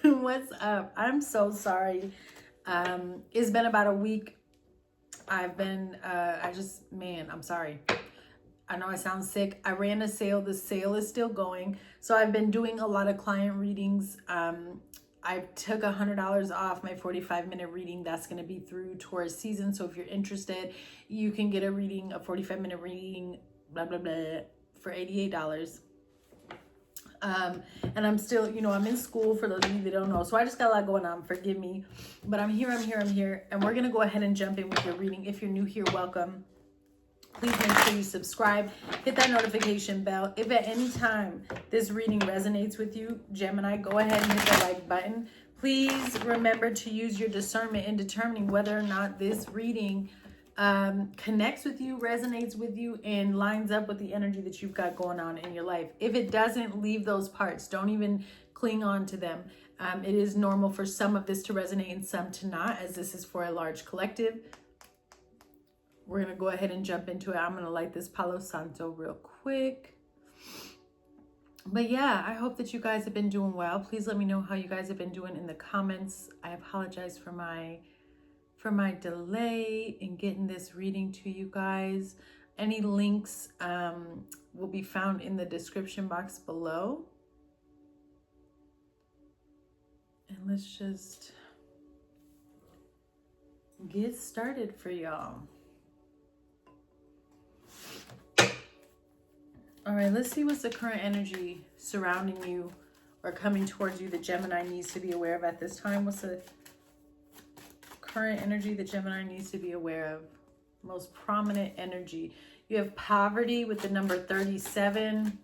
What's up? I'm so sorry. It's been about a week. I'm sorry. I know I sound sick. I ran a sale. The sale is still going. So I've been doing a lot of client readings. I took $100 off my 45-minute reading. That's going to be through Taurus season. So if you're interested, you can get a reading, a 45-minute reading, blah, blah, blah, for $88. And I'm still, I'm in school, for those of you that don't know. So I just got a lot going on. Forgive me. But I'm here. And we're going to go ahead and jump in with your reading. If you're new here, welcome. Please make sure you subscribe. Hit that notification bell. If at any time this reading resonates with you, Gemini, go ahead and hit the like button. Please remember to use your discernment in determining whether or not this reading connects with you, resonates with you, and lines up with the energy that you've got going on in your life. If it doesn't, leave those parts. Don't even cling on to them. It is normal for some of this to resonate and some to not, as this is for a large collective. We're going to go ahead and jump into it. I'm going to light this Palo Santo real quick. But yeah, I hope that you guys have been doing well. Please let me know how you guys have been doing in the comments. I apologize for my delay in getting this reading to you guys. Any links will be found in the description box below. And let's just get started for y'all. All right, let's see what's the current energy surrounding you or coming towards you that Gemini needs to be aware of at this time. What's the current energy that Gemini needs to be aware of? Most prominent energy. You have poverty with the number 37.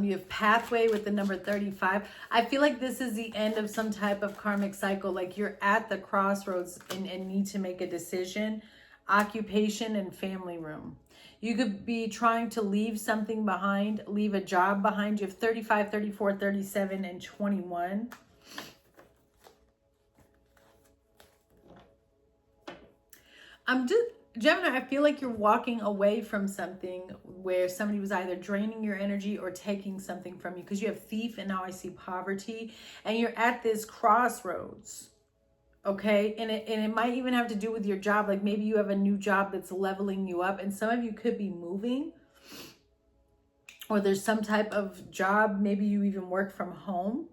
You have pathway with the number 35. I feel like this is the end of some type of karmic cycle. Like you're at the crossroads and need to make a decision. Occupation and family room. You could be trying to leave something behind, leave a job behind. You have 35, 34, 37, and 21. Gemini, I feel like you're walking away from something where somebody was either draining your energy or taking something from you, because you have thief and now I see poverty, and you're at this crossroads. Okay, and it might even have to do with your job. Like maybe you have a new job that's leveling you up, and some of you could be moving, or there's some type of job. Maybe you even work from home.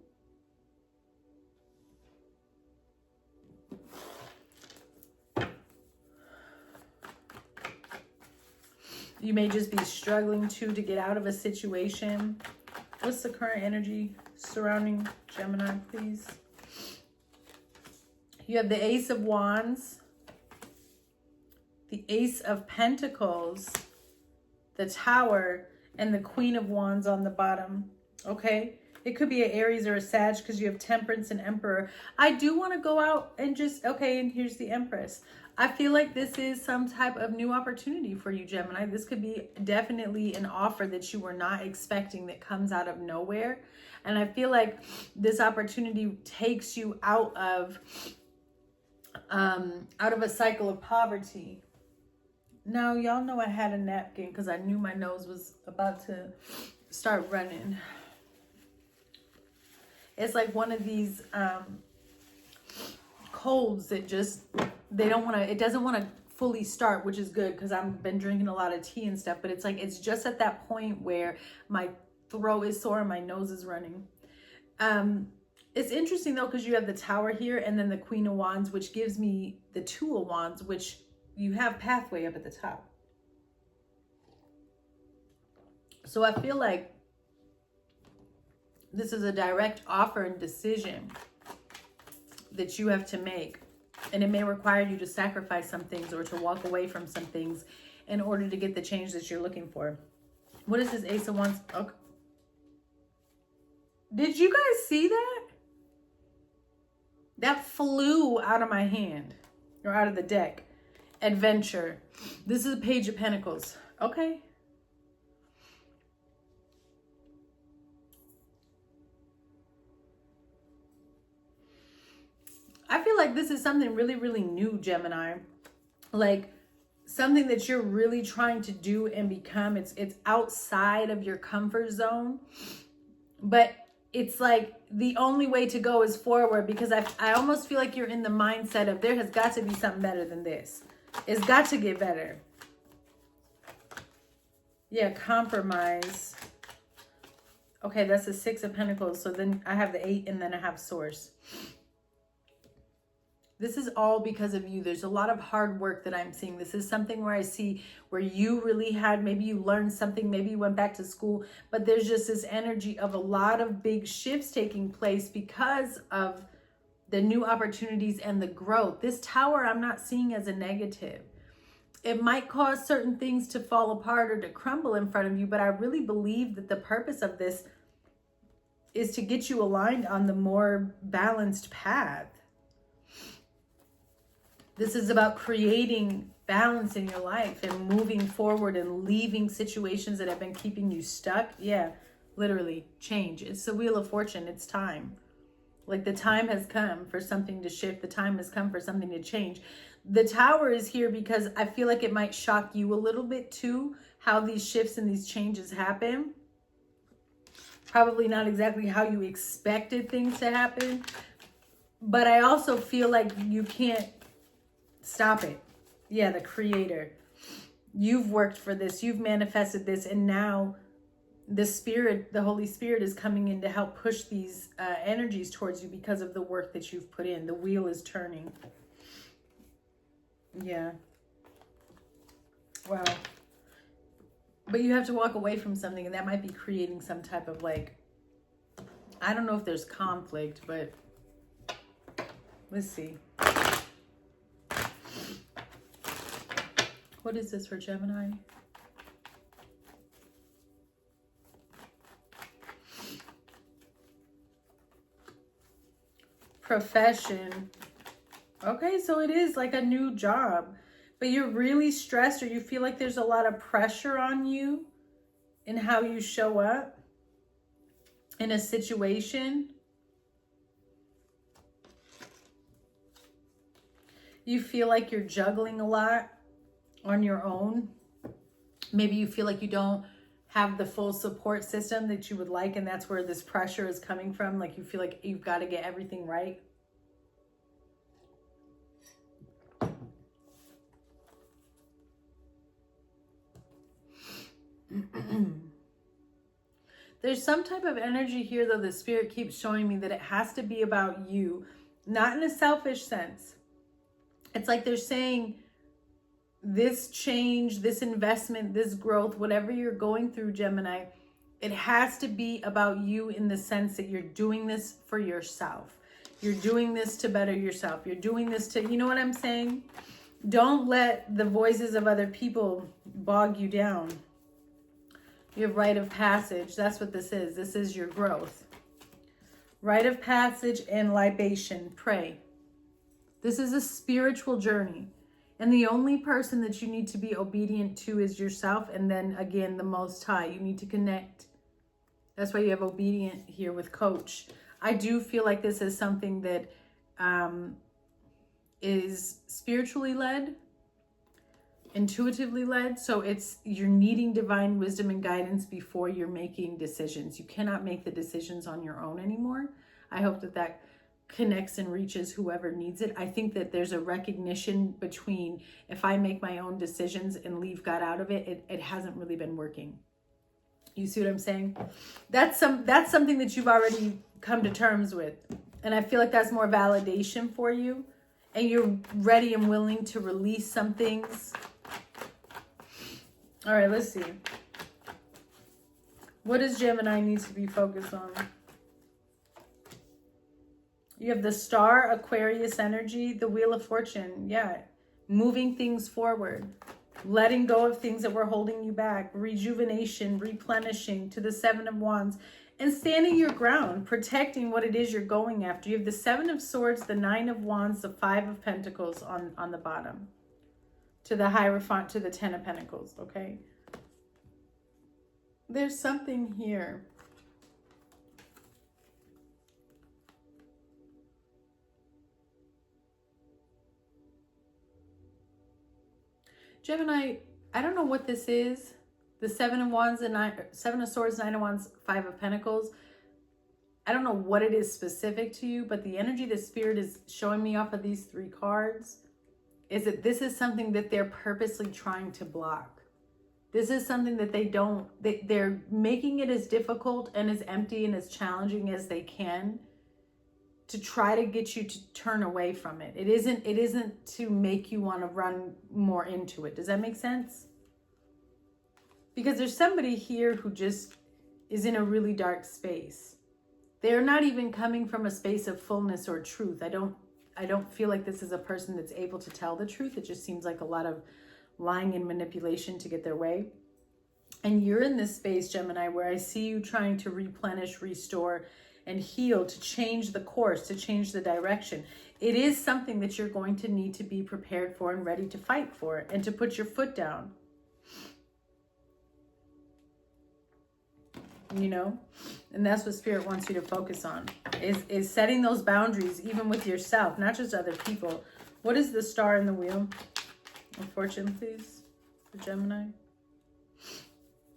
You may just be struggling to get out of a situation. What's the current energy surrounding Gemini, please? You have the Ace of Wands, the Ace of Pentacles, the Tower, and the Queen of Wands on the bottom. Okay? It could be an Aries or a Sag because you have Temperance and Emperor. I do want to go out and and here's the Empress. I feel like this is some type of new opportunity for you, Gemini. This could be definitely an offer that you were not expecting that comes out of nowhere. And I feel like this opportunity takes you out of a cycle of poverty. Now, y'all know I had a napkin because I knew my nose was about to start running. It's like one of these colds that just, it doesn't want to fully start, which is good because I've been drinking a lot of tea and stuff, but it's like, it's just at that point where my throat is sore and my nose is running. It's interesting though, because you have the Tower here and then the Queen of Wands, which gives me the Two of Wands, which you have pathway up at the top. So I feel like this is a direct offer and decision that you have to make. And it may require you to sacrifice some things or to walk away from some things in order to get the change that you're looking for. What is this Ace of Wands? Okay. Did you guys see that? That flew out of my hand or out of the deck. Adventure. This is a Page of Pentacles. Okay. I feel like this is something really, really new, Gemini. Like something that you're really trying to do and become. It's outside of your comfort zone. but it's like the only way to go is forward, because I almost feel like you're in the mindset of there has got to be something better than this. It's got to get better. Yeah, compromise. Okay, that's the 6 of Pentacles. So then I have the 8 and then I have Source. This is all because of you. There's a lot of hard work that I'm seeing. This is something where I see where you really had, maybe you learned something, maybe you went back to school, but there's just this energy of a lot of big shifts taking place because of the new opportunities and the growth. This Tower I'm not seeing as a negative. It might cause certain things to fall apart or to crumble in front of you, but I really believe that the purpose of this is to get you aligned on the more balanced path. This is about creating balance in your life and moving forward and leaving situations that have been keeping you stuck. Yeah, literally change. It's the Wheel of Fortune. It's time. Like the time has come for something to shift. The time has come for something to change. The Tower is here because I feel like it might shock you a little bit too, how these shifts and these changes happen. Probably not exactly how you expected things to happen. But I also feel like you can't stop it. Yeah, the Creator. You've worked for this. You've manifested this. And now the Spirit, the Holy Spirit is coming in to help push these energies towards you because of the work that you've put in. The wheel is turning. Yeah. Wow. But you have to walk away from something, and that might be creating some type of like, I don't know if there's conflict, but let's see. What is this for Gemini? Profession. Okay, so it is like a new job, but you're really stressed, or you feel like there's a lot of pressure on you in how you show up in a situation. You feel like you're juggling a lot on your own. Maybe you feel like you don't have the full support system that you would like, and that's where this pressure is coming from. Like you feel like you've got to get everything right. There's some type of energy here, though. The Spirit keeps showing me that it has to be about you, not in a selfish sense. It's like they're saying this change, this investment, this growth, whatever you're going through, Gemini, it has to be about you in the sense that you're doing this for yourself. You're doing this to better yourself. You're doing this to, you know what I'm saying? Don't let the voices of other people bog you down. You have rite of passage. That's what this is. This is your growth. Rite of passage and libation. Pray. This is a spiritual journey. And the only person that you need to be obedient to is yourself. And then again, the Most High. You need to connect. That's why you have obedient here with Coach. I do feel like this is something that is spiritually led, intuitively led. So you're needing divine wisdom and guidance before you're making decisions. You cannot make the decisions on your own anymore. I hope that connects and reaches whoever needs it. I think that there's a recognition between if I make my own decisions and leave God out of it, it hasn't really been working. You see what I'm saying? That's something that you've already come to terms with. And I feel like that's more validation for you. And you're ready and willing to release some things. All right, let's see. What does Gemini need to be focused on? You have the Star, Aquarius energy, the Wheel of Fortune. Yeah, moving things forward. Letting go of things that were holding you back. Rejuvenation, replenishing, to the 7 of Wands. And standing your ground, protecting what it is you're going after. You have the 7 of Swords, the 9 of Wands, the 5 of Pentacles on the bottom. To the Hierophant, to the 10 of Pentacles, okay? There's something here. Gemini, I don't know what this is. The 7 of Wands, the 7 of Swords, 9 of Wands, 5 of Pentacles. I don't know what it is specific to you, but the energy that Spirit is showing me off of these 3 cards is that this is something that they're purposely trying to block. This is something that they're making it as difficult and as empty and as challenging as they can to try to get you to turn away from it. It isn't to make you want to run more into it. Does that make sense? Because there's somebody here who just is in a really dark space. They're not even coming from a space of fullness or truth. I don't feel like this is a person that's able to tell the truth. It just seems like a lot of lying and manipulation to get their way. And you're in this space, Gemini, where I see you trying to replenish, restore, and heal, to change the course, to change the direction. It is something that you're going to need to be prepared for and ready to fight for, and to put your foot down. You know, and that's what Spirit wants you to focus on, is setting those boundaries, even with yourself, not just other people. What is the star in the wheel? A fortune, please, for Gemini.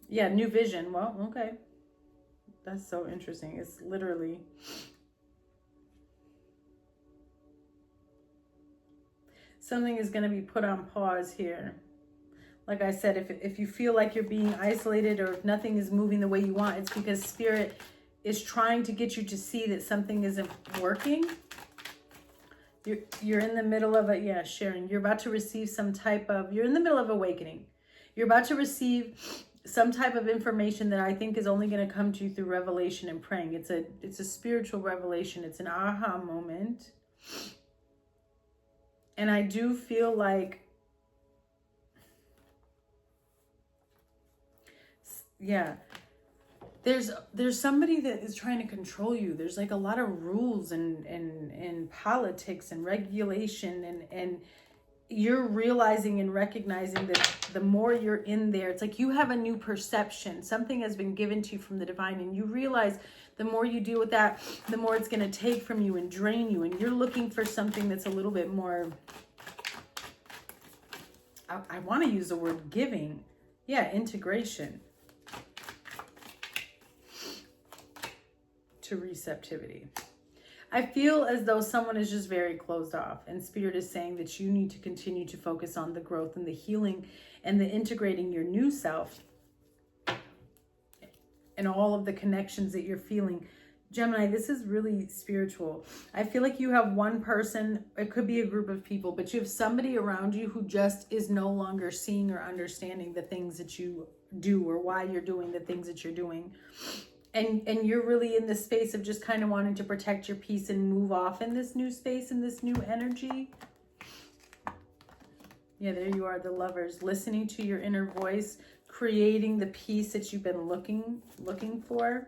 Yeah, new vision. Well, okay. That's so interesting. It's literally something is going to be put on pause here. Like I said, if you feel like you're being isolated, or if nothing is moving the way you want, it's because Spirit is trying to get you to see that something isn't working. You're in the middle of a, yeah, Sharon, you're about to receive some type of, you're in the middle of awakening. You're about to receive some type of information that I think is only going to come to you through revelation and praying. It's a spiritual revelation. It's an aha moment. And I do feel like, yeah, there's somebody that is trying to control you. There's like a lot of rules and politics and regulation, and you're realizing and recognizing that the more you're in there, it's like you have a new perception. Something has been given to you from the divine, and you realize the more you deal with that, the more it's going to take from you and drain you. And you're looking for something that's a little bit more, I want to use the word giving. Yeah, integration to receptivity. I feel as though someone is just very closed off, and Spirit is saying that you need to continue to focus on the growth and the healing and the integrating your new self and all of the connections that you're feeling. Gemini, this is really spiritual. I feel like you have one person, it could be a group of people, but you have somebody around you who just is no longer seeing or understanding the things that you do, or why you're doing the things that you're doing. And you're really in this space of just kind of wanting to protect your peace and move off in this new space, in this new energy. Yeah, there you are, the Lovers, listening to your inner voice, creating the peace that you've been looking for.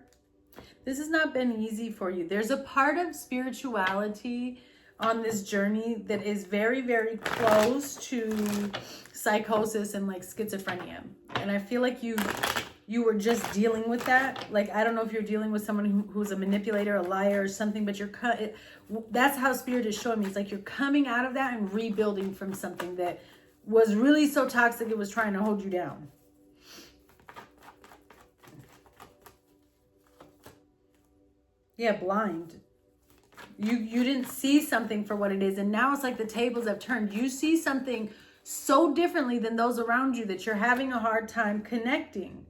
This has not been easy for you. There's a part of spirituality on this journey that is very, very close to psychosis and like schizophrenia. And I feel like you were just dealing with that. Like, I don't know if you're dealing with someone who's a manipulator, a liar or something, but that's how Spirit is showing me. It's like you're coming out of that and rebuilding from something that was really so toxic it was trying to hold you down. Yeah, blind. You didn't see something for what it is, and now it's like the tables have turned. You see something so differently than those around you that you're having a hard time connecting.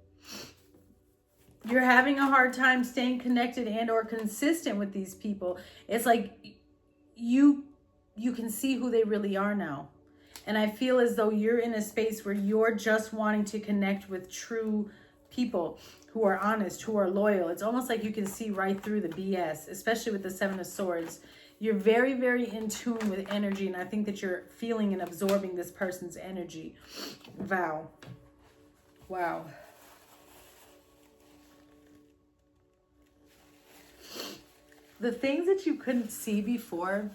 You're having a hard time staying connected and or consistent with these people. It's like you can see who they really are now. And I feel as though you're in a space where you're just wanting to connect with true people who are honest, who are loyal. It's almost like you can see right through the BS, especially with the Seven of Swords. You're very, very in tune with energy, and I think that you're feeling and absorbing this person's energy. Wow. The things that you couldn't see before,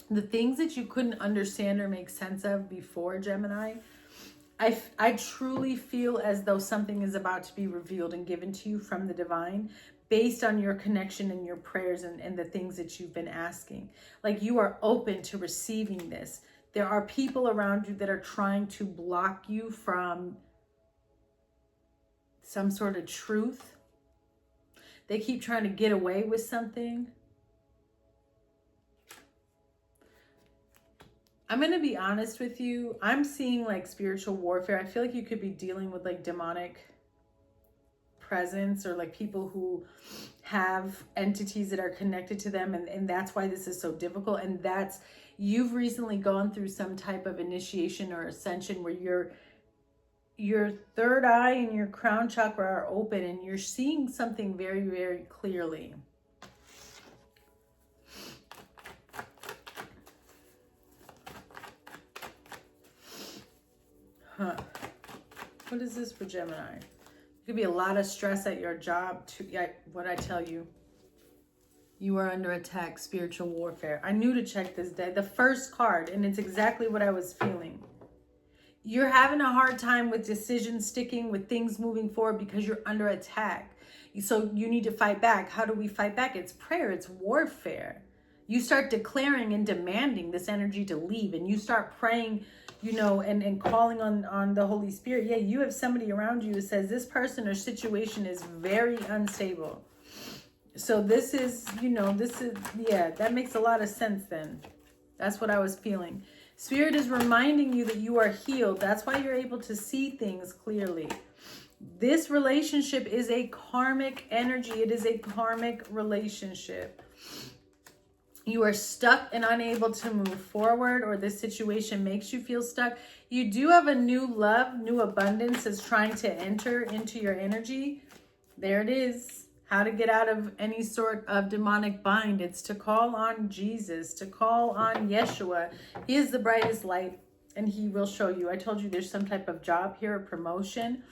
the things that you couldn't understand or make sense of before, Gemini, I truly feel as though something is about to be revealed and given to you from the divine based on your connection and your prayers and the things that you've been asking. Like, you are open to receiving this. There are people around you that are trying to block you from some sort of truth. They keep trying to get away with something. I'm going to be honest with you. I'm seeing like spiritual warfare. I feel like you could be dealing with like demonic presence, or like people who have entities that are connected to them. And that's why this is so difficult. And that's, you've recently gone through some type of initiation or ascension where your third eye and your crown chakra are open and you're seeing something very, very clearly. What is this for Gemini? It could be a lot of stress at your job too. Yeah, what I tell you. You are under attack, spiritual warfare. I knew to check this day. The first card, and it's exactly what I was feeling. You're having a hard time with decisions sticking, with things moving forward because you're under attack. So you need to fight back. How do we fight back? It's prayer. It's warfare. You start declaring and demanding this energy to leave, and you start praying, you know, and calling on the Holy Spirit. Yeah, you have somebody around you who says this person or situation is very unstable. So this is, you know, yeah, that makes a lot of sense then. That's what I was feeling. Spirit is reminding you that you are healed. That's why you're able to see things clearly. This relationship is a karmic energy. It is a karmic relationship. You are stuck and unable to move forward, or this situation makes you feel stuck. You do have a new love, new abundance is trying to enter into your energy. There it is. How to get out of any sort of demonic bind. It's to call on Jesus, to call on Yeshua. He is the brightest light and he will show you. I told you there's some type of job here, a promotion.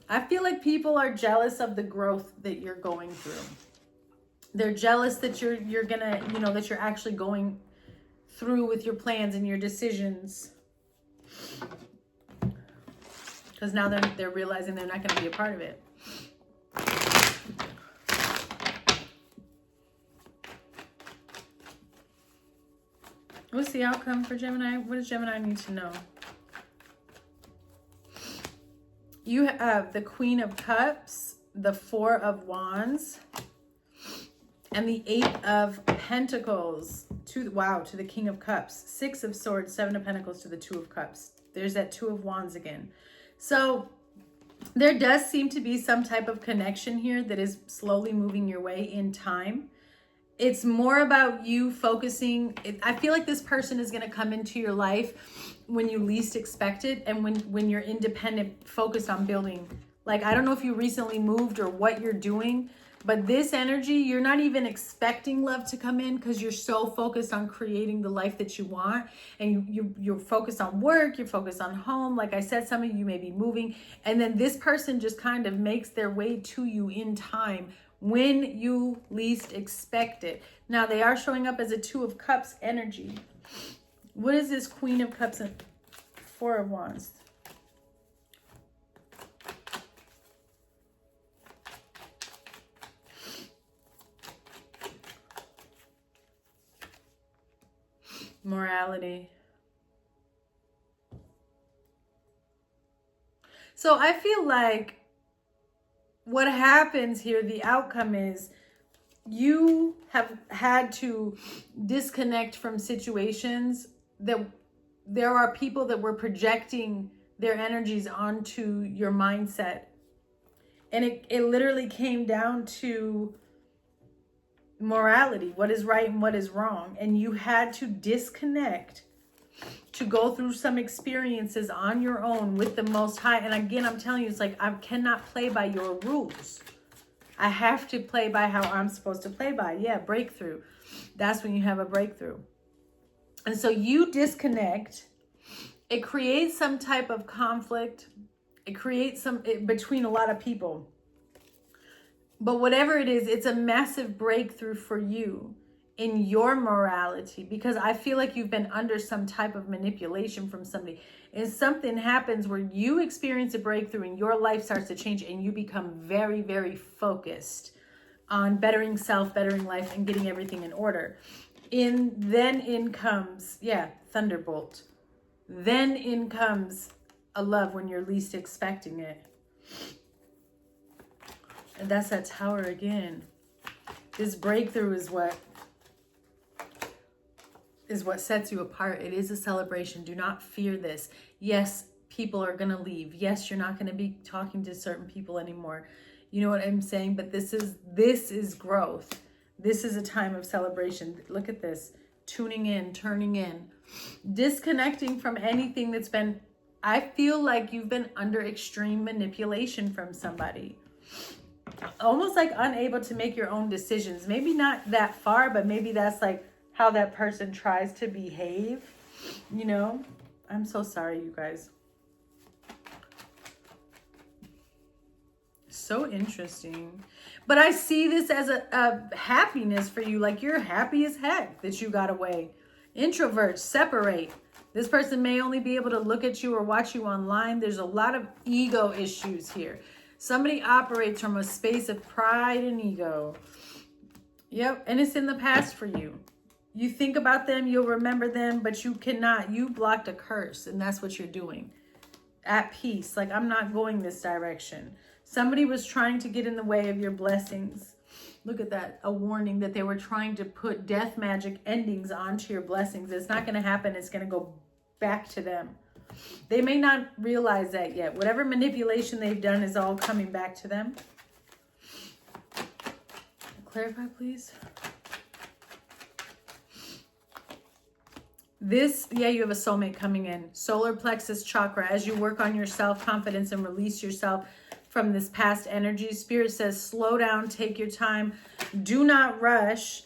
I feel like people are jealous of the growth that you're going through. They're jealous that you're gonna, you know, that you're actually going through with your plans and your decisions. Because now they're realizing they're not gonna be a part of it. What's the outcome for Gemini? What does Gemini need to know? You have the Queen of Cups, the Four of Wands, and the Eight of Pentacles to the King of Cups. Six of Swords, Seven of Pentacles to the Two of Cups. There's that Two of Wands again. So there does seem to be some type of connection here that is slowly moving your way in time. It's more about you focusing. I feel like this person is going to come into your life when you least expect it, and when you're independent, focused on building. Like, I don't know if you recently moved or what you're doing, but this energy, you're not even expecting love to come in because you're so focused on creating the life that you want. And you're focused on work, you're focused on home. Like I said, some of you may be moving. And then this person just kind of makes their way to you in time when you least expect it. Now, they are showing up as a Two of Cups energy. What is this Queen of Cups and Four of Wands? Morality. So I feel like what happens here, the outcome is you have had to disconnect from situations that there are people that were projecting their energies onto your mindset. And it literally came down to morality, what is right and what is wrong. And you had to disconnect to go through some experiences on your own with the Most High. And again, I'm telling you, it's like, I cannot play by your rules. I have to play by how I'm supposed to play by. Yeah, breakthrough. That's when you have a breakthrough. And so you disconnect. It creates some type of conflict. It creates between a lot of people. But whatever it is, it's a massive breakthrough for you in your morality, because I feel like you've been under some type of manipulation from somebody, and something happens where you experience a breakthrough and your life starts to change and you become very, very focused on bettering self, bettering life, and getting everything in order. Then in comes, thunderbolt. Then in comes a love when you're least expecting it. And that's that Tower again. This breakthrough is what sets you apart. It is a celebration. Do not fear this. Yes, people are going to leave. Yes, you're not going to be talking to certain people anymore. You know what I'm saying? But this is growth. This is a time of celebration. Look at this. Tuning in, turning in, disconnecting from anything that's been, I feel like you've been under extreme manipulation from somebody. Almost like unable to make your own decisions. Maybe not that far, but maybe that's like how that person tries to behave. You know, I'm so sorry, you guys. So interesting. But I see this as a happiness for you. Like you're happy as heck that you got away. Introverts, separate. This person may only be able to look at you or watch you online. There's a lot of ego issues here. Somebody operates from a space of pride and ego. Yep, and it's in the past for you. You think about them, you'll remember them, but you cannot. You blocked a curse, and that's what you're doing. At peace, like I'm not going this direction. Somebody was trying to get in the way of your blessings. Look at that, a warning that they were trying to put death magic endings onto your blessings. It's not going to happen. It's going to go back to them. They may not realize that yet. Whatever manipulation they've done is all coming back to them. Clarify, please. This, yeah, you have a soulmate coming in. Solar plexus chakra. As you work on your self-confidence and release yourself from this past energy, Spirit says, slow down, take your time. Do not rush.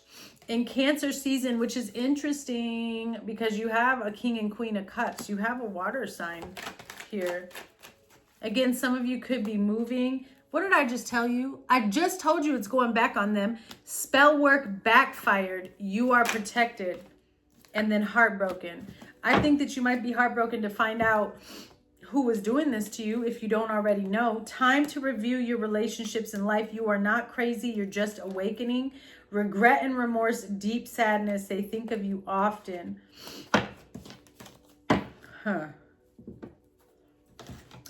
In Cancer season, which is interesting because you have a King and Queen of Cups. You have a water sign here. Again, some of you could be moving. What did I just tell you? I just told you it's going back on them. Spell work backfired. You are protected. And then heartbroken. I think that you might be heartbroken to find out who was doing this to you if you don't already know. Time to review your relationships in life. You are not crazy. You're just awakening. Regret and remorse, deep sadness. They think of you often.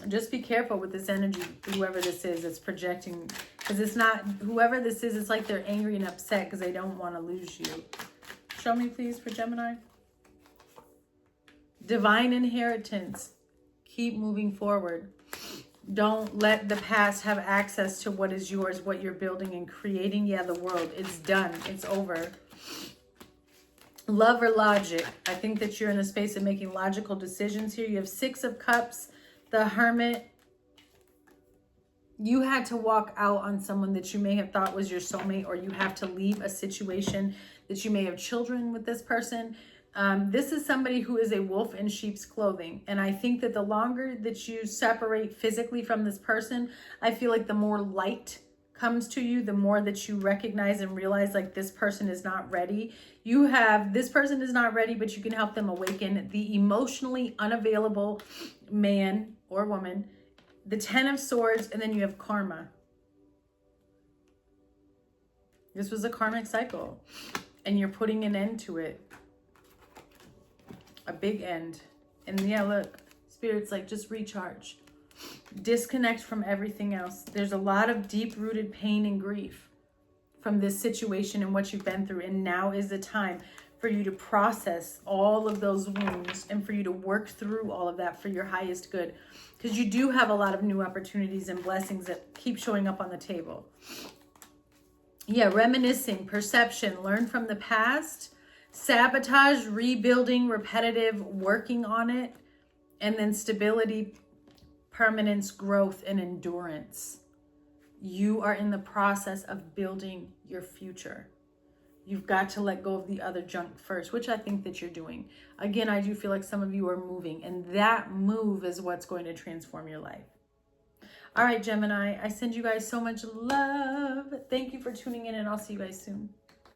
Just be careful with this energy, whoever this is that's projecting. Because it's not, whoever this is, it's like they're angry and upset because they don't want to lose you. Show me, please, for Gemini. Divine inheritance. Keep moving forward. Don't let the past have access to what is yours, what you're building and creating. Yeah, the world. It's done. It's over. Love or logic. I think that you're in a space of making logical decisions here. You have 6 of Cups, the Hermit. You had to walk out on someone that you may have thought was your soulmate, or you have to leave a situation that you may have children with this person. This is somebody who is a wolf in sheep's clothing. And I think that the longer that you separate physically from this person, I feel like the more light comes to you, the more that you recognize and realize like this person is not ready. You have, this person is not ready, but you can help them awaken. The emotionally unavailable man or woman, the 10 of Swords, and then you have karma. This was a karmic cycle and you're putting an end to it. A big end. And yeah, look, Spirit's like, just recharge. Disconnect from everything else. There's a lot of deep-rooted pain and grief from this situation and what you've been through. And now is the time for you to process all of those wounds and for you to work through all of that for your highest good. Because you do have a lot of new opportunities and blessings that keep showing up on the table. Yeah, reminiscing, perception, learn from the past. Sabotage, rebuilding, repetitive, working on it, and then stability, permanence, growth, and endurance. You are in the process of building your future. You've got to let go of the other junk first, which I think that you're doing. Again, I do feel like some of you are moving, and that move is what's going to transform your life. All right, Gemini, I send you guys so much love. Thank you for tuning in, and I'll see you guys soon.